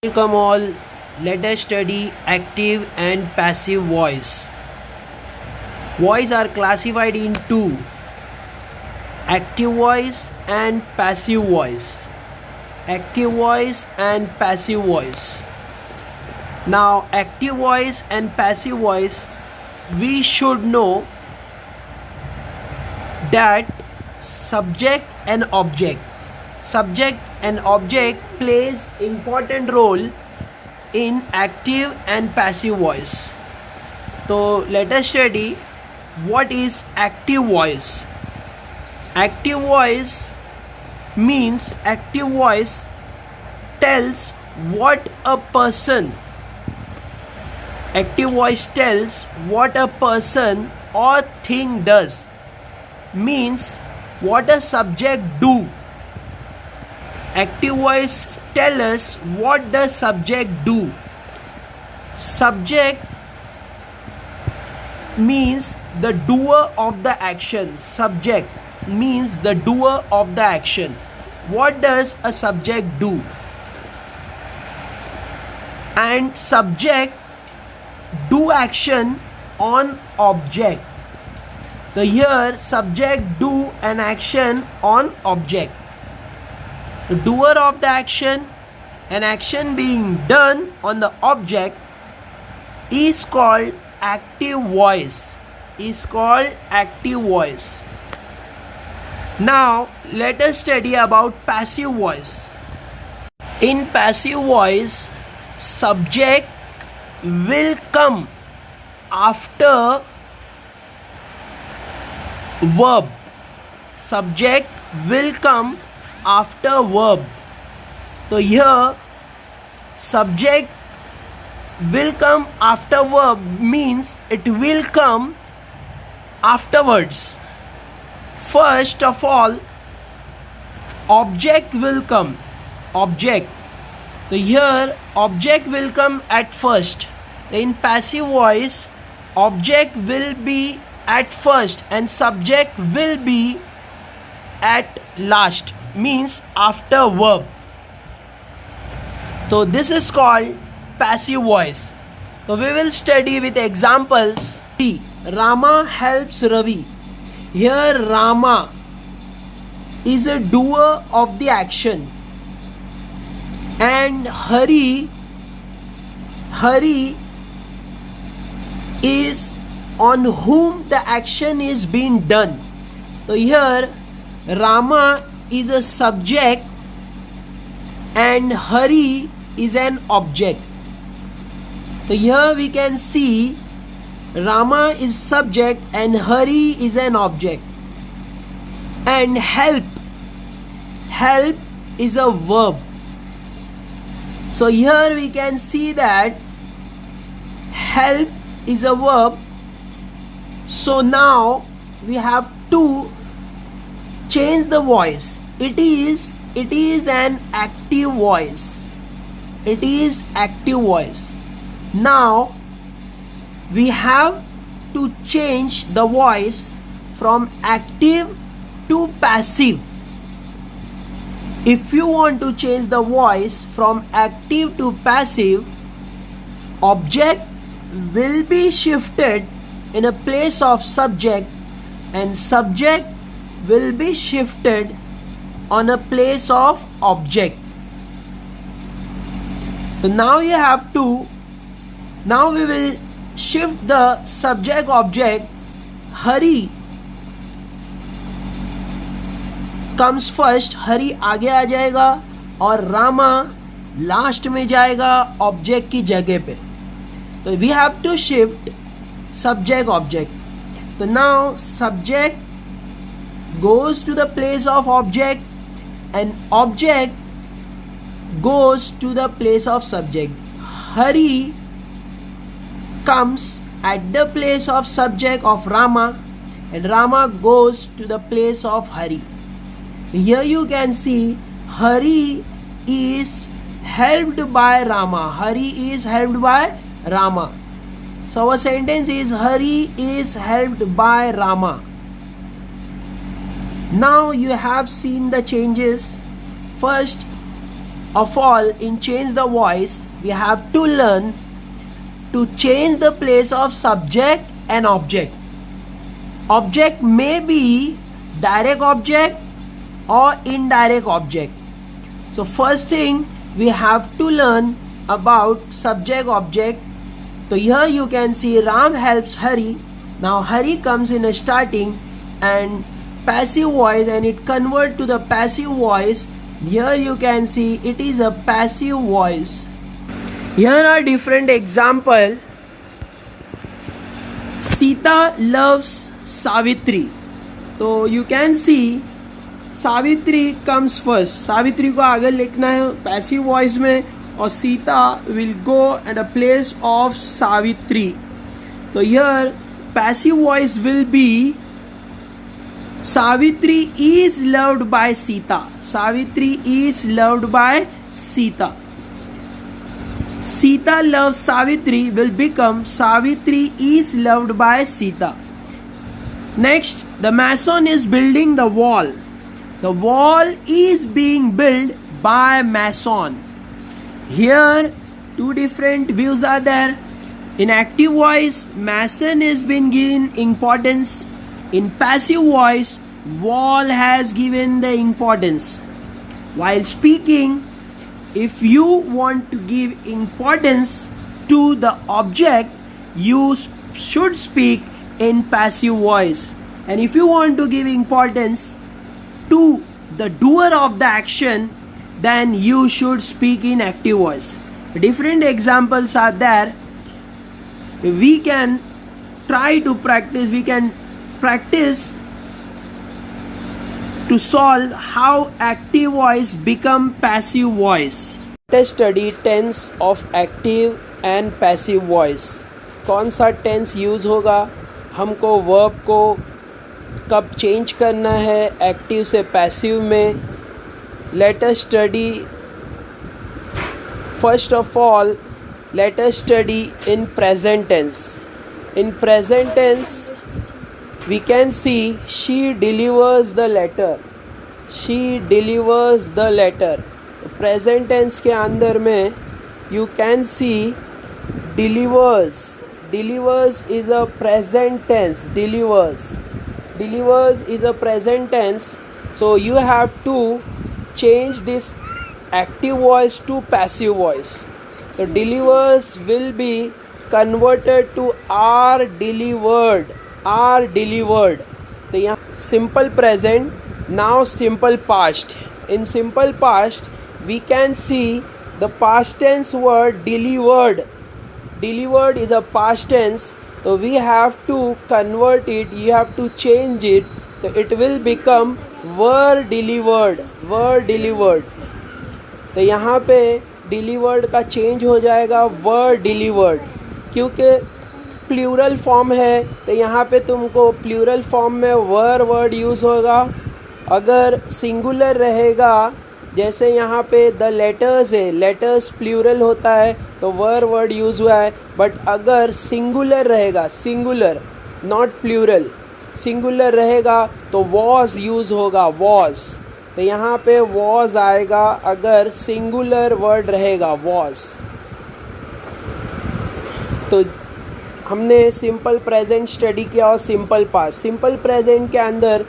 Welcome all. Let us study active and passive voice. Voice are classified in two: active voice and passive voice. Active voice and passive voice. Now, active voice and passive voice, we should know that subject and object plays important role in active and passive voice. So let us study what is active voice. Active voice means active voice tells what a person or thing does, means what a subject do. Active voice tell us what the subject do. Subject means the doer of the action. Subject means the doer of the action. What does a subject do? And subject do action on object. So here subject do an action on object. The doer of the action, an action being done on the object, is called active voice. Now let us study about passive voice. In passive voice, subject will come after verb. Subject will come after verb. So here subject will come after verb means it will come afterwards. First of all, object will come. Object. So here object will come at first. In passive voice, object will be at first and subject will be at last, means after verb. So this is called passive voice. So we will study with examples. Rama helps Ravi. Here Rama is a doer of the action and Hari is on whom the action is being done. So here Rama is a subject and Hari is an object. So here we can see Rama is subject and Hari is an object. And help is a verb. So here we can see that help is a verb. So now we have to change the voice. It is an active voice. Now we have to change the voice from active to passive. If you want to change the voice from active to passive, object will be shifted in a place of subject and subject will be shifted on a place of object. So now we will shift the subject object. Hari comes first, Hari आगे आ जाएगा और Rama last में जाएगा object की जगह पे. तो we have to shift subject object. So now subject goes to the place of object and object goes to the place of subject. Hari comes at the place of subject of Rama and Rama goes to the place of Hari. Here you can see Hari is helped by Rama. So our sentence is Hari is helped by Rama. Now you have seen the changes. First, of all, in change the voice, we have to learn to change the place of subject and object. Object may be direct object or indirect object. So first thing we have to learn about subject object. So here you can see Ram helps Hari. Now Hari comes in a starting and passive voice, and it convert to the passive voice. Here you can see it is a passive voice. Here are different example. Sita loves Savitri. तो you can see Savitri comes first. Savitri को आगे लिखना है passive voice में, और Sita will go at a place of Savitri. तो here passive voice will be Savitri is loved by Sita. Savitri is loved by Sita. Sita loves Savitri will become Savitri is loved by Sita. Next, the mason is building the wall. The wall is being built by mason. Here, two different views are there. In active voice, mason is been given importance. In passive voice, wall has given the importance. While speaking, if you want to give importance to the object, you should speak in passive voice. And if you want to give importance to the doer of the action, then you should speak in active voice. Different examples are there. We can try to practice. We can practice to solve how active voice become passive voice. Let us study tense of active and passive voice. कौन सा tense use होगा, हमको verb को कब change करना है active से passive में. Late us study. First of all, let us study in present tense. In present tense, we can see she delivers the letter. She delivers the letter. तो present tense के अंदर में you can see delivers. Delivers is a present tense. Delivers. Delivers is a present tense. So you have to change this active voice to passive voice. So delivers will be converted to are delivered. Are delivered. तो यहाँ simple present, now simple past. In simple past, we can see the past tense word delivered. Delivered is a past tense. So we have to convert it. You have to change it. So it will become were delivered. Were delivered. तो यहाँ पे delivered का change हो जाएगा were delivered, क्योंकि plural form है. तो यहाँ पे तुमको प्लूरल फॉर्म में वर वर्ड यूज़ होगा. अगर सिंगुलर रहेगा, जैसे यहाँ पे द लेटर्स है, लेटर्स प्लूरल होता है तो वर वर्ड यूज़ हुआ है. बट अगर सिंगुलर रहेगा, सिंगुलर नॉट प्लूरल, सिंगुलर रहेगा तो वॉज यूज़ होगा, वॉज. तो यहाँ पे वॉज आएगा अगर सिंगुलर वर्ड रहेगा, वॉज. तो हमने सिंपल प्रेजेंट स्टडी किया और सिंपल पास्ट. सिंपल प्रेजेंट के अंदर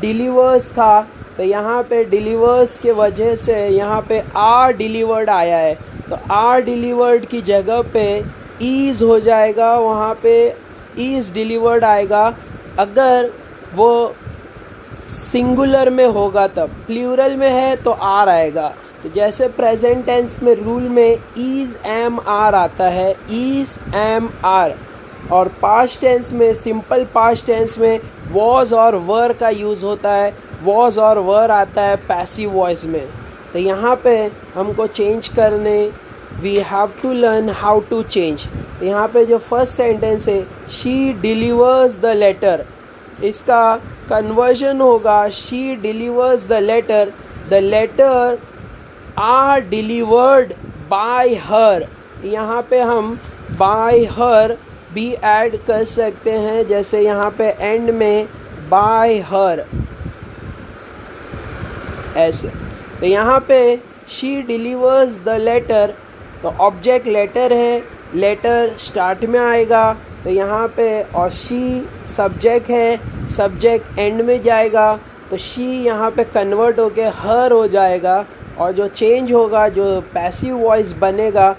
डिलीवर्स था, तो यहाँ पे डिलीवर्स के वजह से यहाँ पे आर डिलीवर्ड आया है. तो आर डिलीवर्ड की जगह पे ईज़ हो जाएगा, वहाँ पे ईज़ डिलीवर्ड आएगा. अगर वो सिंगुलर में होगा तब, प्लूरल में है तो आर आएगा. तो जैसे प्रेजेंट टेंस में रूल में इज़ एम आर आता है, इज़ एम आर. और पास्ट टेंस में, सिंपल पास्ट टेंस में वॉज और वर का यूज़ होता है. वॉज और वर आता है पैसिव वॉइस में. तो यहाँ पे हमको चेंज करने, we have to learn how to change. तो यहाँ पे जो फर्स्ट सेंटेंस है, शी डिलीवर्स द लेटर, इसका कन्वर्जन होगा she delivers the letter. The letter are delivered by her. यहाँ पे हम बाय हर भी ऐड कर सकते हैं, जैसे यहाँ पे एंड में बाय हर ऐसे. तो यहाँ पे शी डिलीवर्स द लेटर, तो ऑब्जेक्ट लेटर है, लेटर स्टार्ट में आएगा तो यहाँ पे, और शी सब्जेक्ट है, सब्जेक्ट एंड में जाएगा तो शी यहाँ पे कन्वर्ट होके हर हो जाएगा, और जो चेंज होगा, जो पैसिव वॉइस बनेगा,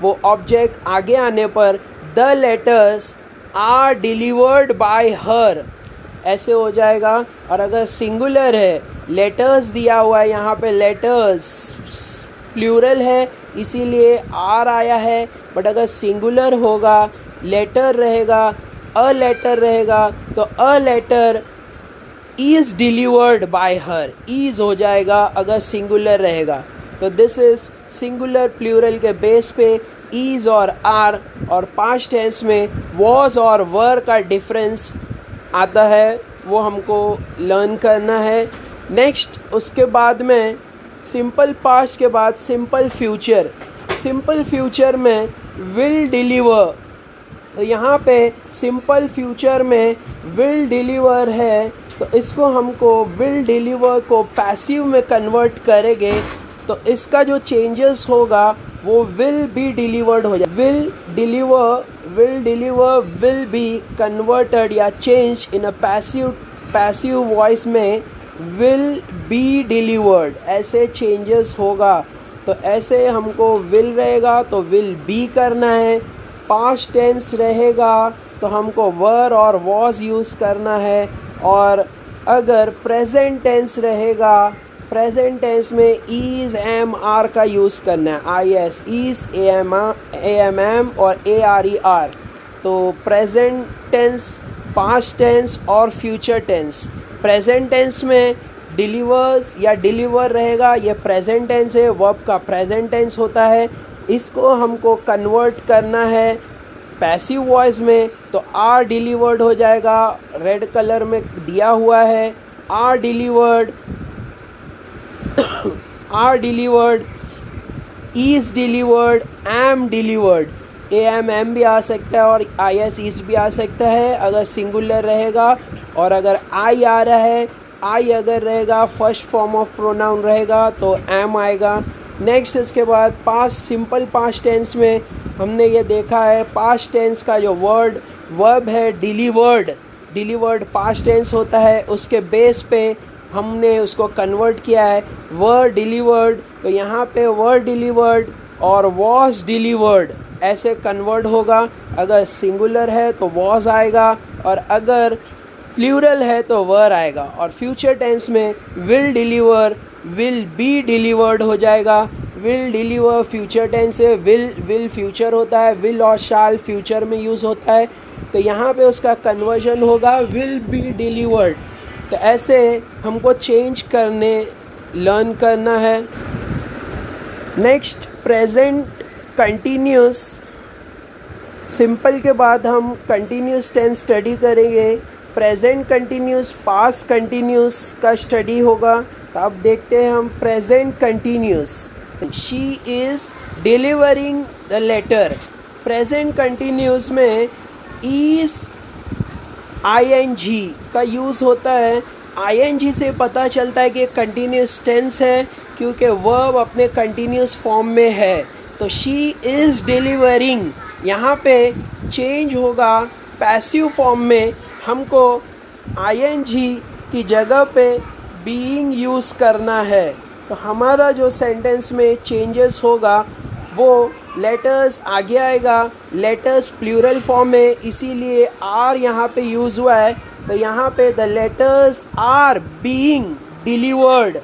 वो ऑब्जेक्ट आगे आने पर the letters are delivered by her ऐसे हो जाएगा। और अगर सिंगुलर है, लेटर्स दिया हुआ है यहाँ पे, लेटर्स प्लूरल है इसीलिए आर आया है, बट अगर सिंगुलर होगा, लेटर रहेगा, अ लेटर रहेगा, तो a letter is delivered by her, is हो जाएगा अगर सिंगुलर रहेगा। तो दिस इज सिंगुलर प्लूरल के बेस पे इज और आर, और पास्ट टेंस में वॉज और वर का डिफरेंस आता है, वो हमको लर्न करना है। नेक्स्ट उसके बाद में सिंपल पास्ट के बाद सिंपल फ्यूचर। सिंपल फ्यूचर में विल डिलीवर, तो यहाँ पे सिंपल फ्यूचर में विल डिलीवर है, तो इसको हमको विल डिलीवर को पैसिव में कन्वर्ट करेंगे, तो इसका जो चेंजेस होगा वो विल बी डिलीवर्ड हो जाए। Will deliver will be converted या change in a passive voice में विल बी डिलीवर्ड, ऐसे चेंजेस होगा। तो ऐसे हमको विल रहेगा तो विल बी करना है, पास्ट टेंस रहेगा तो हमको वर और वॉज यूज़ करना है, और अगर प्रेजेंट टेंस रहेगा, प्रेजेंट टेंस में इज एम आर का यूज़ करना है, I S, is A M am और ए आर ई आर। तो प्रेजेंट टेंस, पास्ट टेंस और फ्यूचर टेंस। प्रेजेंट टेंस में डिलीवर्स या डिलीवर रहेगा, ये प्रेजेंट टेंस है, वर्ब का प्रेजेंट टेंस होता है, इसको हमको कन्वर्ट करना है पैसिव वॉइस में, तो आर डिलीवर्ड हो जाएगा, रेड कलर में दिया हुआ है, are delivered, are delivered, is delivered, am delivered, A M am भी आ सकता है और आई एस इज भी आ सकता है अगर सिंगुलर रहेगा, और अगर आई आ रहा है, आई अगर रहेगा, फर्स्ट फॉर्म ऑफ प्रोनाउन रहेगा तो एम आएगा। नेक्स्ट इसके बाद पास्ट, सिंपल पास्ट टेंस में हमने ये देखा है, पास्ट टेंस का जो वर्ब है डिलीवर्ड पास्ट टेंस होता है, उसके बेस पे हमने उसको कन्वर्ट किया है वर डिलीवर्ड, तो यहाँ पे वर डिलीवर्ड और वॉज डिलीवर्ड ऐसे कन्वर्ट होगा। अगर सिंगुलर है तो वॉज आएगा, और अगर प्लूरल है तो वर आएगा। और फ्यूचर टेंस में will deliver, will be delivered हो जाएगा। विल डिलीवर फ्यूचर टेंस है, विल फ्यूचर होता है, विल और शाल फ्यूचर में यूज़ होता है, तो यहाँ पे उसका कन्वर्जन होगा विल बी डिलीवर्ड। तो ऐसे हमको चेंज करने लर्न करना है। Next present continuous. सिंपल के बाद हम कंटिन्यूस टेंस स्टडी करेंगे। प्रेजेंट कंटिन्यूस, पास्ट कंटिन्यूस का स्टडी होगा। तो अब देखते हैं हम present continuous. She is delivering the letter. Present continuous में इज़ ING का यूज़ होता है। ING से पता चलता है कि कंटिन्यूस टेंस है, क्योंकि वर्ब अपने कंटिन्यूस फॉर्म में है। तो शी इज़ डिलीवरिंग यहाँ पे चेंज होगा पैसिव फॉर्म में, हमको ING की जगह पे बीइंग यूज़ करना है। तो हमारा जो सेंटेंस में चेंजेस होगा वो लेटर्स आगे आएगा, लेटर्स प्लूरल फॉर्म में, इसीलिए आर यहाँ पे यूज़ हुआ है। तो यहाँ पे the letters are being delivered,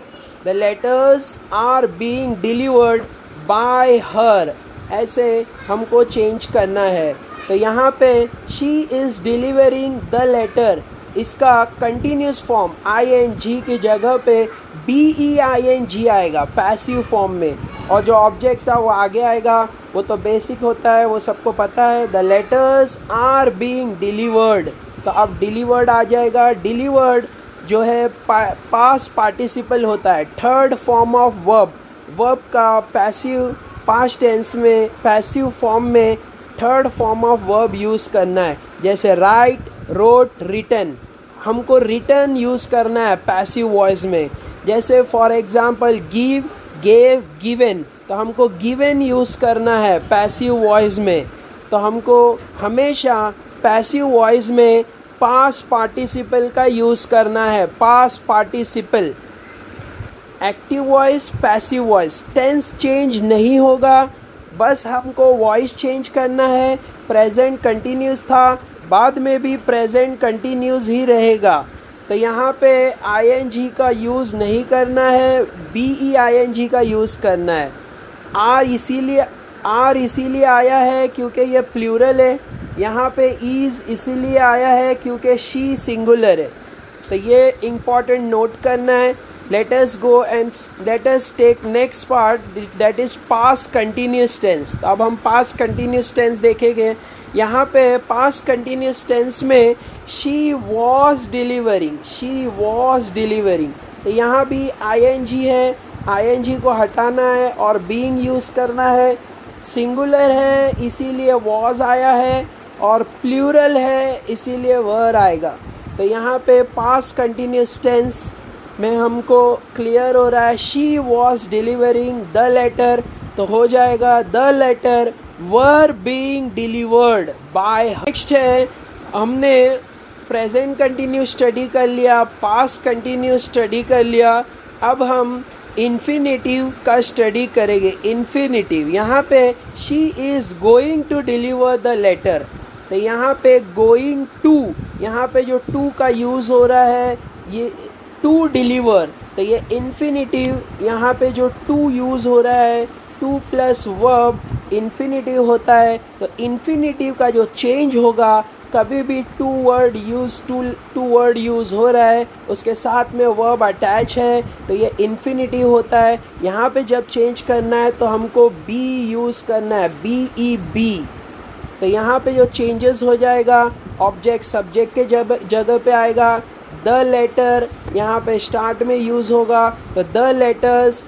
the letters are being delivered by her, ऐसे हमको चेंज करना है। तो यहाँ पे she is delivering the letter, इसका कंटिन्यूस फॉर्म ING की जगह पे BEING आएगा पैसिव फॉर्म में, और जो ऑब्जेक्ट था वो आगे आएगा, वो तो बेसिक होता है, वो सबको पता है। The letters are being delivered, तो अब डिलीवर्ड आ जाएगा। डिलीवर्ड जो है पास्ट पार्टिसिपल होता है, थर्ड फॉर्म ऑफ वर्ब का पैसिव पास्ट टेंस में पैसिव फॉर्म में third form of verb use करना है। जैसे राइट, रोट, रिटन, हमको रिटन यूज़ करना है पैसिव वॉइस में। जैसे for example give, gave, given, तो हमको गिवन यूज़ करना है पैसिव वॉइस में। तो हमको हमेशा पैसिव वॉइस में पास्ट पार्टिसिपल का यूज़ करना है, past participle. Active voice, passive voice, tense change नहीं होगा, बस हमको वॉइस चेंज करना है। प्रेजेंट कंटिन्यूस था, बाद में भी प्रेजेंट कंटिन्यूस ही रहेगा। तो यहाँ पे आईएनजी का यूज़ नहीं करना है, बीईआईएनजी का यूज़ करना है। आर इसीलिए आया है क्योंकि ये प्लूरल है। यहाँ पे इज़ इसीलिए आया है क्योंकि शी सिंगुलर है। तो ये इम्पॉर्टेंट नोट करना है। Let us go and let us take next part, that is past continuous tense. तो अब हम पास्ट कंटिन्यूस टेंस देखेंगे। यहाँ पे पास्ट कंटिन्यूस टेंस में she was delivering, she was delivering. तो यहाँ भी आईएनजी है, आईएनजी को हटाना है और बीइंग यूज़ करना है। सिंगुलर है इसीलिए वॉज आया है, और प्लूरल है इसीलिए वर आएगा। तो यहाँ पे पास्ट कंटिन्यूस टेंस में हमको क्लियर हो रहा है, she was delivering the letter, तो हो जाएगा the letter were being delivered by. Next है, हमने प्रेजेंट कंटिन्यूस स्टडी कर लिया, पास्ट कंटिन्यूस स्टडी कर लिया। अब हम इन्फिनेटिव का स्टडी करेंगे। इन्फिनेटिव, यहाँ पे she is going to deliver the letter. तो यहाँ पे गोइंग टू, यहाँ पे जो टू का यूज़ हो रहा है ये टू डिलीवर, तो ये इन्फिनेटिव, यहाँ पे जो टू यूज़ हो रहा है, टू प्लस वर्ब इन्फिनेटिव होता है। तो इन्फिनेटिव का जो चेंज होगा, कभी भी टू वर्ड यूज़ हो रहा है, उसके साथ में वर्ब अटैच है, तो ये इन्फिनेटिव होता है। यहाँ पे जब चेंज करना है तो हमको बी यूज़ करना है, BEB। तो यहाँ पे जो चेंजेस हो जाएगा, ऑब्जेक्ट सब्जेक्ट के जगह पे आएगा। द लेटर यहाँ पे स्टार्ट में यूज़ होगा, तो the letters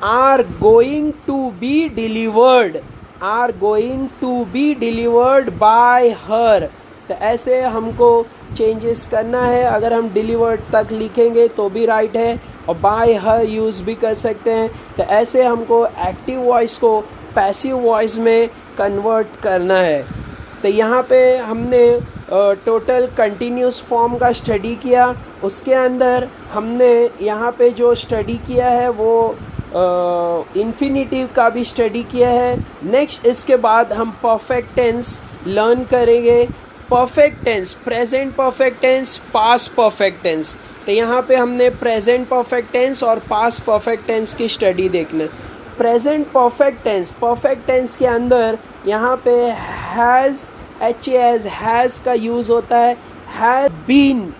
are going to be delivered, are going to be delivered by her. तो ऐसे हमको चेंजेस करना है। अगर हम डिलीवर्ड तक लिखेंगे तो भी राइट है, और बाय हर यूज़ भी कर सकते हैं। तो ऐसे हमको एक्टिव वॉइस को पैसिव वॉइस में कन्वर्ट करना है। तो यहाँ पे हमने टोटल कंटिन्यूस फॉर्म का स्टडी किया। उसके अंदर हमने यहाँ पे जो स्टडी किया है वो इन्फिनेटिव का भी स्टडी किया है। नेक्स्ट इसके बाद हम परफेक्ट टेंस लर्न करेंगे। Perfect tense, present perfect tense, past perfect tense. तो यहाँ पे हमने प्रेजेंट परफेक्ट टेंस और पास्ट परफेक्ट टेंस की स्टडी देखना। प्रेजेंट परफेक्ट टेंस के अंदर यहाँ पे हैज़ का यूज़ होता है। Have been,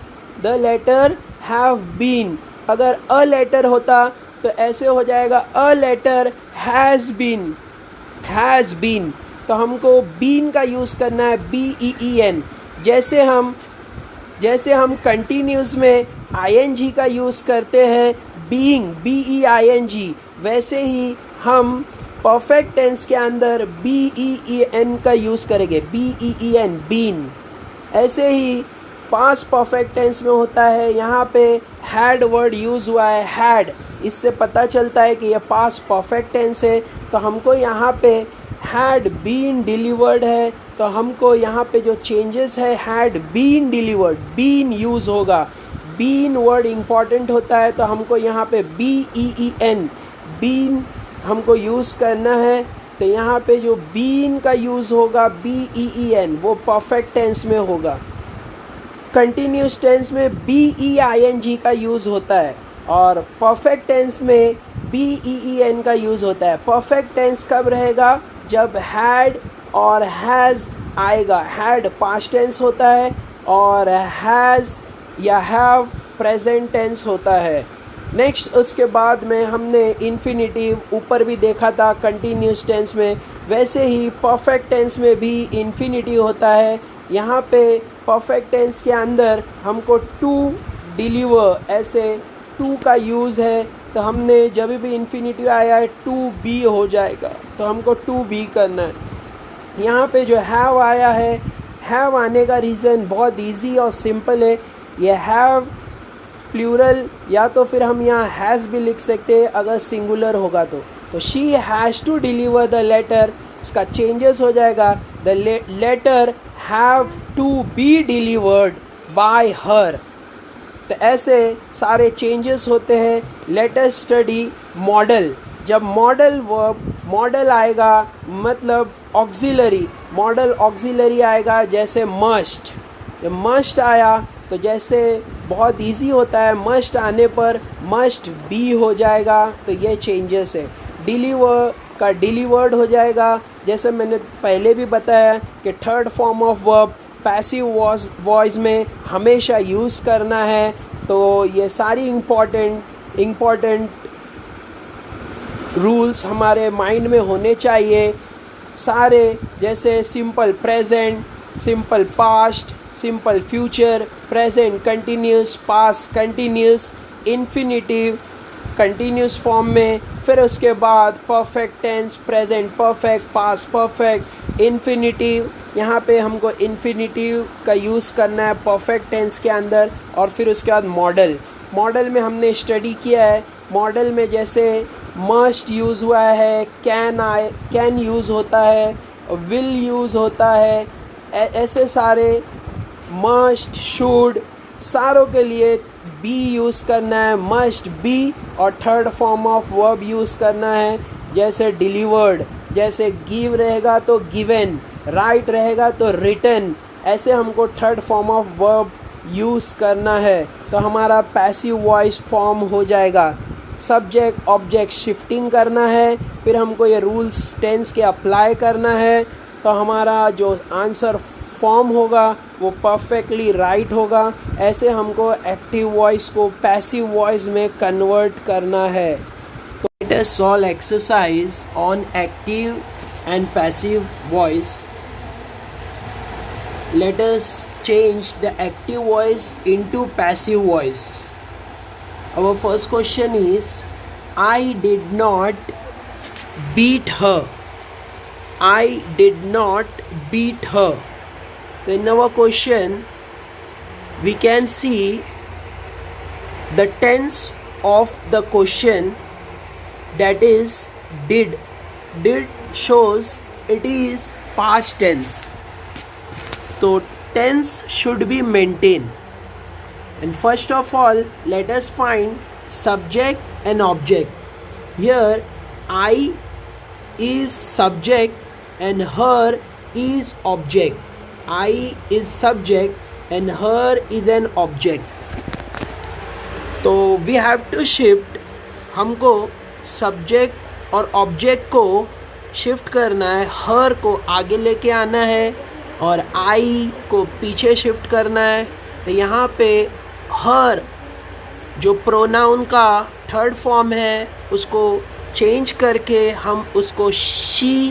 the letter have been. अगर अ लेटर होता तो ऐसे हो जाएगा, अ लेटर हैज़ बीन। तो हमको बीन का यूज़ करना है, BEEN। जैसे हम कंटिन्यूस में ING का यूज़ करते हैं, बीइंग, BEING, वैसे ही हम परफेक्ट टेंस के अंदर BEEN का यूज़ करेंगे, BEEN, बीन। ऐसे ही पास्ट परफेक्ट टेंस में होता है, यहाँ पे हैड वर्ड यूज़ हुआ है, हैड। इससे पता चलता है कि यह पास्ट परफेक्ट टेंस है। तो हमको यहाँ पे हैड बीन डिलीवर्ड है, तो हमको यहाँ पे जो चेंजेस है, had been delivered, been use होगा। बीन वर्ड इम्पॉर्टेंट होता है, तो हमको यहाँ पे BEEN, बीन हमको यूज़ करना है। तो यहाँ पे जो बीन का यूज़ होगा, BEEN, वो परफेक्ट टेंस में होगा। कंटिन्यूस टेंस में BEING का यूज़ होता है, और परफेक्ट टेंस में BEEN का यूज़ होता है। परफेक्ट टेंस कब रहेगा? जब हैड और हैज़ आएगा। हैड पास्ट टेंस होता है और हैज़ या हैव प्रेजेंट टेंस होता है। नेक्स्ट उसके बाद में हमने इन्फिनेटिव ऊपर भी देखा था कंटिन्यूस टेंस में, वैसे ही परफेक्ट टेंस में भी इन्फिनेटिव होता है। यहाँ पे परफेक्ट टेंस के अंदर हमको टू डिलीवर, ऐसे टू का यूज़ है, तो हमने जब भी इन्फिनेटिव आया है टू बी हो जाएगा, तो हमको टू बी करना है। यहाँ पे जो हैव आया है, हैव आने का रीज़न बहुत इजी और सिंपल है। ये हैव प्लूरल या तो फिर हम यहाँ हैज़ भी लिख सकते हैं अगर सिंगुलर होगा तो she has to deliver the letter, इसका चेंजेस हो जाएगा the letter have to be delivered by her. तो ऐसे सारे चेंजेस होते हैं। Let us study modal. जब मॉडल आएगा मतलब ऑक्सिलरी, मॉडल ऑक्सिलरी आएगा जैसे मस्ट। जब मस्ट आया तो जैसे बहुत इजी होता है, मस्ट आने पर मस्ट बी हो जाएगा, तो ये चेंजेस है। डिलीवर का डिलीवर्ड हो जाएगा, जैसे मैंने पहले भी बताया कि third form of verb passive voice में हमेशा यूज़ करना है। तो ये सारी इम्पॉर्टेंट रूल्स हमारे माइंड में होने चाहिए सारे, जैसे simple present, simple past, simple future, present continuous, past continuous, infinitive continuous form में, फिर उसके बाद perfect tense, present perfect, past perfect, infinitive. यहाँ पे हमको इन्फिनिटिव का यूज़ करना है परफेक्ट टेंस के अंदर। और फिर उसके बाद मॉडल में हमने स्टडी किया है। मॉडल में जैसे मस्ट यूज़ हुआ है, कैन यूज़ होता है, विल यूज़ होता है, ऐसे सारे मस्ट, शुड, सारों के लिए बी यूज़ करना है, मस्ट बी। और third form of verb use करना है जैसे डिलीवर्ड, जैसे गिव रहेगा तो गिवन, राइट रहेगा तो रिटन, ऐसे हमको third form of verb use करना है। तो हमारा पैसिव वॉइस फॉर्म हो जाएगा। सब्जेक्ट ऑब्जेक्ट शिफ्टिंग करना है, फिर हमको ये रूल्स टेंस के अप्लाई करना है, तो हमारा जो आंसर फॉर्म होगा वो परफेक्टली राइट होगा। ऐसे हमको एक्टिव वॉइस को पैसिव वॉइस में कन्वर्ट करना है। तो let us solve exercise on active and passive voice. Let us change the active voice into passive voice. Our first question is, I did not beat her. I did not beat her. So in our question, we can see the tense of the question, that is did. Did shows it is past tense. So tense should be maintained. And first of all, let us find subject and object. Here I is subject and her is object. I is subject and her is an object. तो we have to shift, हमको subject और object को shift करना है। her को आगे लेके आना है और आई को पीछे शिफ्ट करना है। तो यहाँ पे हर जो प्रोनाउन का थर्ड फॉर्म है उसको चेंज करके हम उसको शी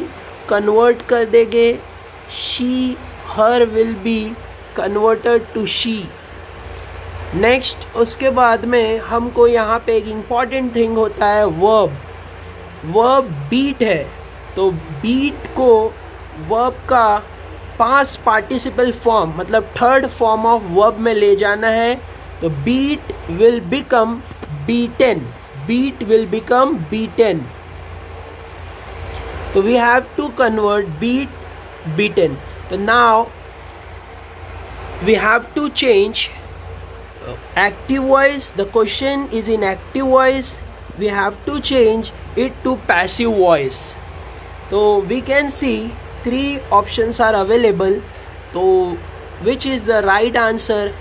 कन्वर्ट कर देंगे। She, her will be converted to she. Next उसके बाद में हमको यहाँ पे एक इम्पॉर्टेंट थिंग होता है वर्ब बीट है। तो बीट को वर्ब का पास्ट पार्टिसिपल फॉर्म मतलब थर्ड फॉर्म ऑफ वर्ब में ले जाना है। तो beat will become beaten, beat will become beaten. तो we have to convert beat beaten. तो now we have to change active voice. The question is in active voice. We have to change it to passive voice. So we can see three options are available. So which is the right answer?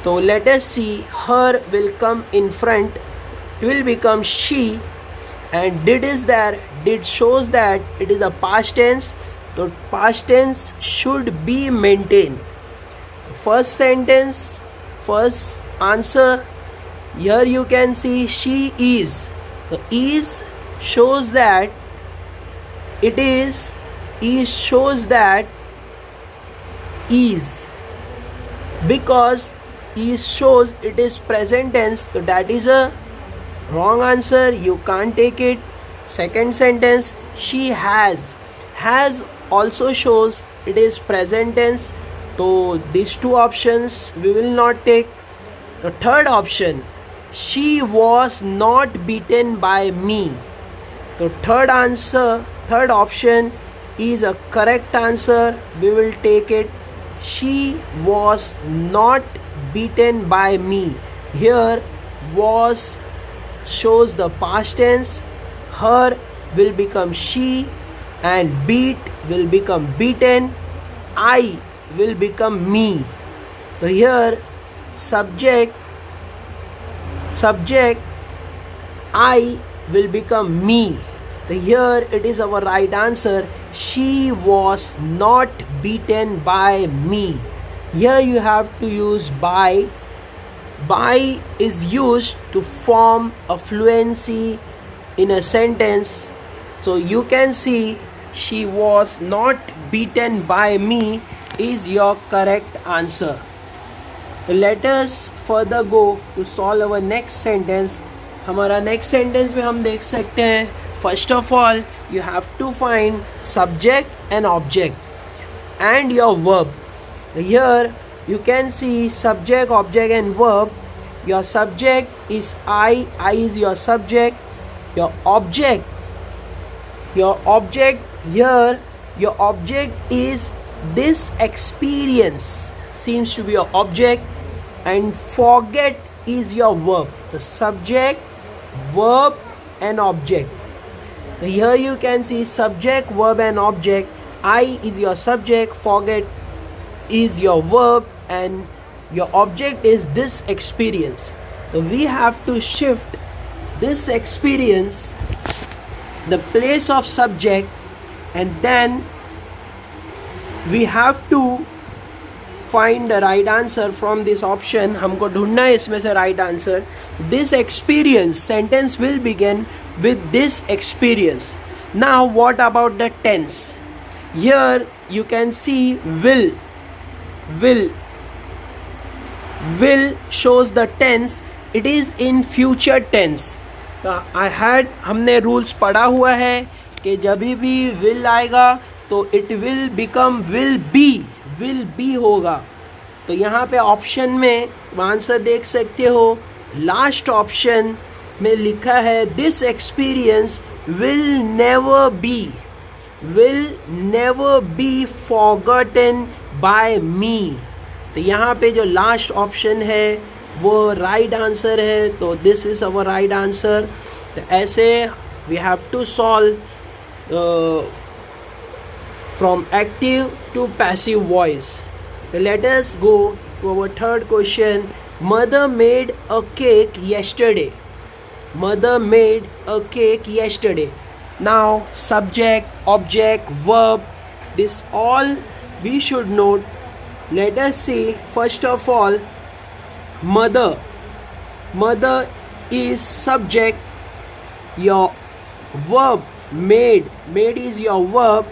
So let us see. Her will come in front, it will become she, and did is there. Did shows that it is a past tense. So past tense should be maintained. First sentence, first answer, here you can see she is. So is shows that it is shows that is, because is shows it is present tense, so that is a wrong answer, you can't take it. Second sentence, she has also shows it is present tense, so these two options we will not take. तो third option, she was not beaten by me. तो third option is a correct answer. We will take it. She was not beaten by me. Here was shows the past tense. Her will become she and beat will become beaten. I will become me. So here subject I will become me. So here it is our right answer. She was not beaten by me. Here you have to use by. By is used to form a fluency in a sentence. So you can see she was not beaten by me is your correct answer. So let us further go to solve our next sentence. हमारा next sentence में हम देख सकते हैं, first of all you have to find subject and object and your verb. Here you can see subject, object and verb. Your subject is I is your subject. Your object here, your object is this experience seems to be your object, and forget is your verb. The subject, verb and object. So here you can see subject, verb and object. I is your subject, forget is your verb, and your object is this experience. So we have to shift this experience, the place of subject, and then we have to find the right answer from this option. हमको ढूंढना है इसमें से right answer. This experience, sentence will begin with this experience. Now what about the tense? Here you can see will shows the tense. It is in future tense. हमने rules पढ़ा हुआ है कि जब भी will आएगा तो it will become will be होगा. तो यहाँ पे ऑप्शन में आंसर देख सकते हो, लास्ट ऑप्शन में लिखा है this experience will never be forgotten by me. तो यहाँ पे जो लास्ट ऑप्शन है वो राइट आंसर है, तो this is our right answer. तो ऐसे we have to solve from active to passive voice. Let us go to our third question. Mother made a cake yesterday. Mother made a cake yesterday. Now subject, object, verb, this all we should note. Let us see first of all mother. Mother is subject. Your verb made is your verb,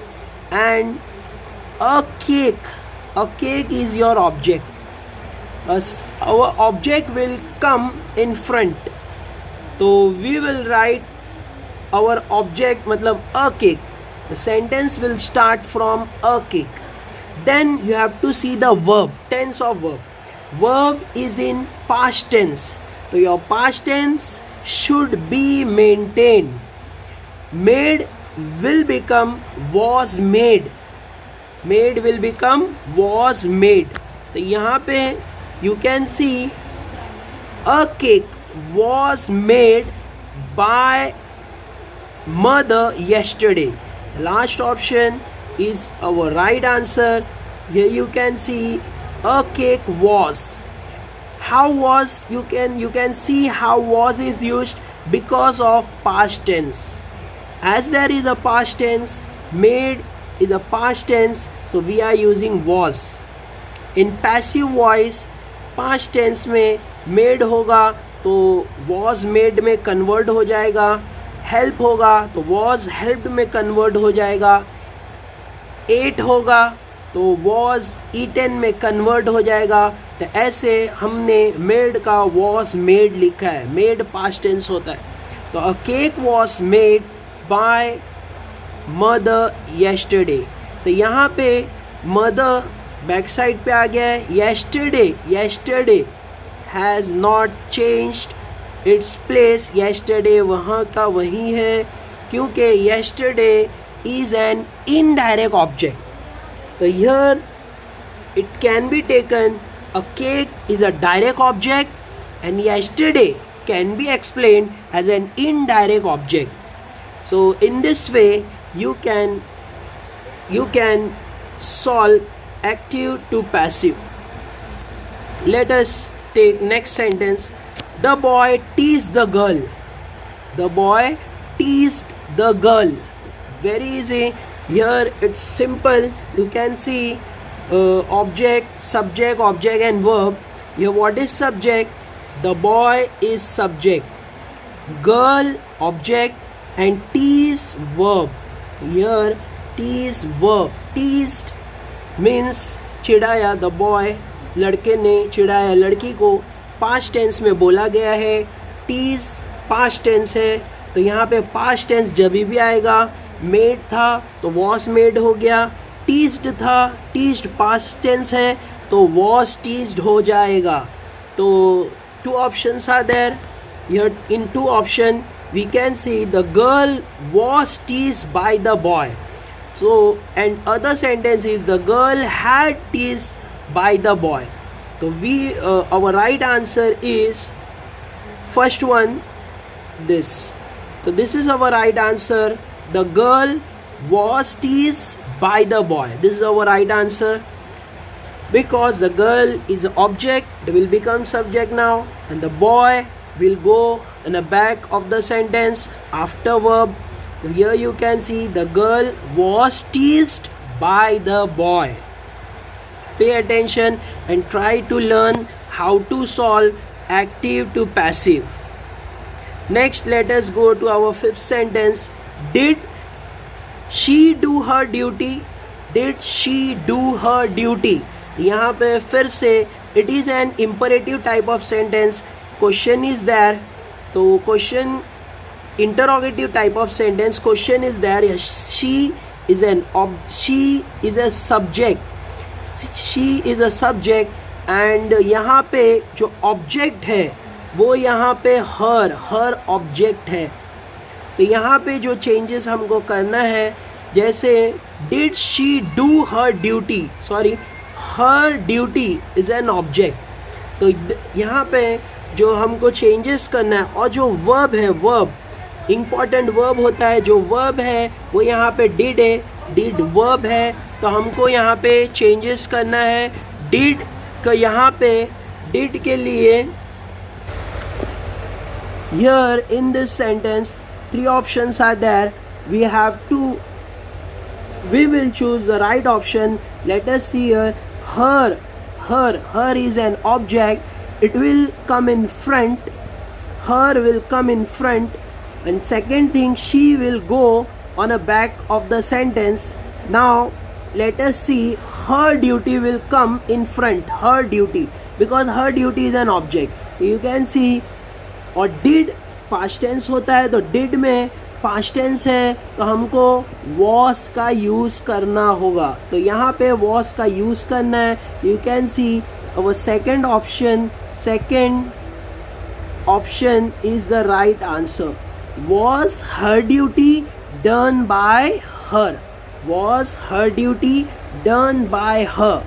and a cake is your object. Our object will come in front, so we will write our object मतलब a cake. The sentence will start from a cake. Then you have to see the verb, tense of verb. Verb is in past tense, so your past tense should be maintained. Made will become was made. Made will become was made. तो यहाँ पे you can see a cake was made by mother yesterday. The last option is our right answer. Here you can see a cake was. How was, you can see how was is used because of past tense. As there is a past tense, made is a past tense, so we are using was. In passive voice, past tense में made होगा तो was made में convert हो जाएगा. help होगा तो was helped में convert हो जाएगा. ate होगा तो was eaten में convert हो जाएगा. तो ऐसे हमने made का was made लिखा है. made past tense होता है. तो a cake was made by mother yesterday. तो यहाँ पे mother बैक साइड पे आ गया है. yesterday has not changed its place. Yesterday वहाँ का वही है, क्योंकि yesterday is an indirect object. So here it can be taken a cake is a direct object and yesterday can be explained as an indirect object. So in this way you can solve active to passive. Let us take next sentence. The boy teased the girl. The boy teased the girl. Very easy. Here it's simple. You can see object, subject, object and verb. Here what is subject? The boy is subject. Girl object and tease verb. Here tease verb. Teased means चिढ़ाया. The boy लड़के ने चिढ़ाया लड़की को. Past tense में बोला गया है. टीज पास्ट टेंस है, तो यहाँ पे पास्ट टेंस जब भी आएगा, मेड था तो वॉज मेड हो गया. टीज्ड था, टीज्ड पास्ट टेंस है तो वॉज टीज्ड हो जाएगा. तो two options are there. Here in two option we can see the girl was teased by the boy. So and other sentence is the girl had teased by the boy. So our right answer is first one, this. So this is our right answer. The girl was teased by the boy. This is our right answer. Because the girl is an object, it will become subject now, and the boy will go in the back of the sentence after verb. So here you can see the girl was teased by the boy. Pay attention and try to learn how to solve active to passive. Next, let us go to our fifth sentence. Did she do her duty? Did she do her duty? यहाँ पे फिर से it is an imperative type of sentence. Question is there. तो question interrogative type of sentence. Question is there. She is a subject. She is a subject and यहाँ पे जो object है वो यहाँ पे her object है. तो यहाँ पे जो changes हमको करना है, जैसे did she do her duty, her duty is an object. तो यहाँ पे जो हमको changes करना है, और जो verb है, verb important verb होता है, जो verb है वो यहाँ पे did है, did verb है, तो हमको यहाँ पे changes करना है. did का यहाँ पे did के लिए here in this sentence 3 options are there. We will choose the right option. Let us see here. Her is an object. It will come in front. Her will come in front. And second thing, she will go on the back of the sentence. Now let us see, her duty will come in front. Her duty, because her duty is an object. So you can see, और did past tense होता है, तो did में past tense है तो हमको was का use करना होगा. तो यहाँ पे was का use करना है. You can see our second option is the right answer. Was her duty done by her? Was her duty done by her?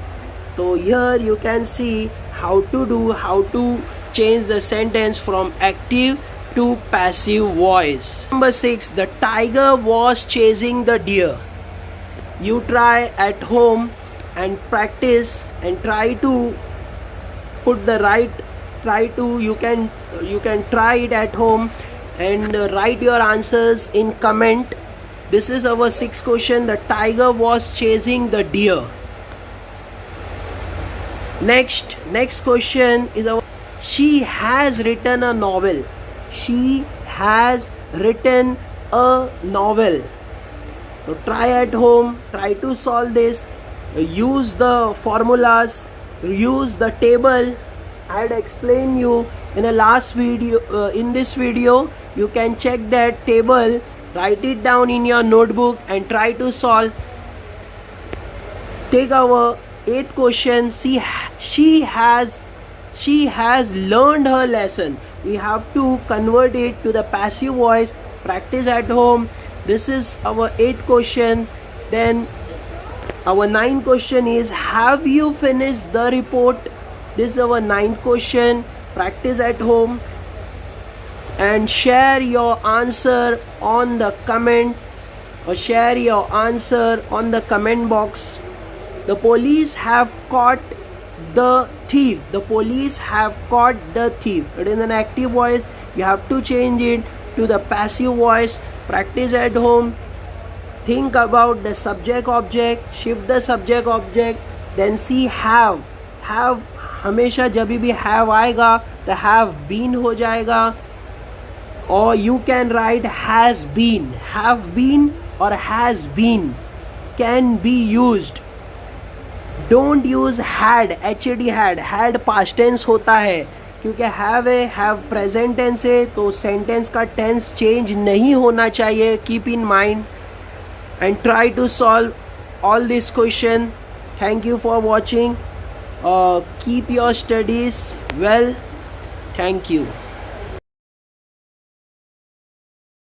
So here you can see how to change the sentence from active to passive voice. Number 6, the tiger was chasing the deer. You try at home and practice and try to put the right, you can try it at home and write your answers in comment. This is our 6th question. The tiger was chasing the deer. Next question is our, she has written a novel. She has written a novel. So try at home, try to solve this. Use the formulas, use the table. I had explained you in a last video. In this video, you can check that table. Write it down in your notebook and try to solve. Take our 8th question. She has she has learned her lesson. We have to convert it to the passive voice. Practice at home. This is our 8th question. Then our 9th question is, have you finished the report? This is our 9th question. Practice at home and share your answer on the comment, or share your answer on the comment box. The police have caught the thief. The police have caught the thief. It is an active voice. You have to change it to the passive voice. Practice at home. Think about the subject object. Shift the subject object. Then see have. Have हमेशा जब भी have आएगा तो have been हो जाएगा. Or you can write has been. Have been or has been can be used. Don't use had. had past tense होता है, क्योंकि have है, have present tense है, तो sentence का tense change नहीं होना चाहिए. Keep in mind and try to solve all this question. Thank you for watching. Keep your studies well. Thank you.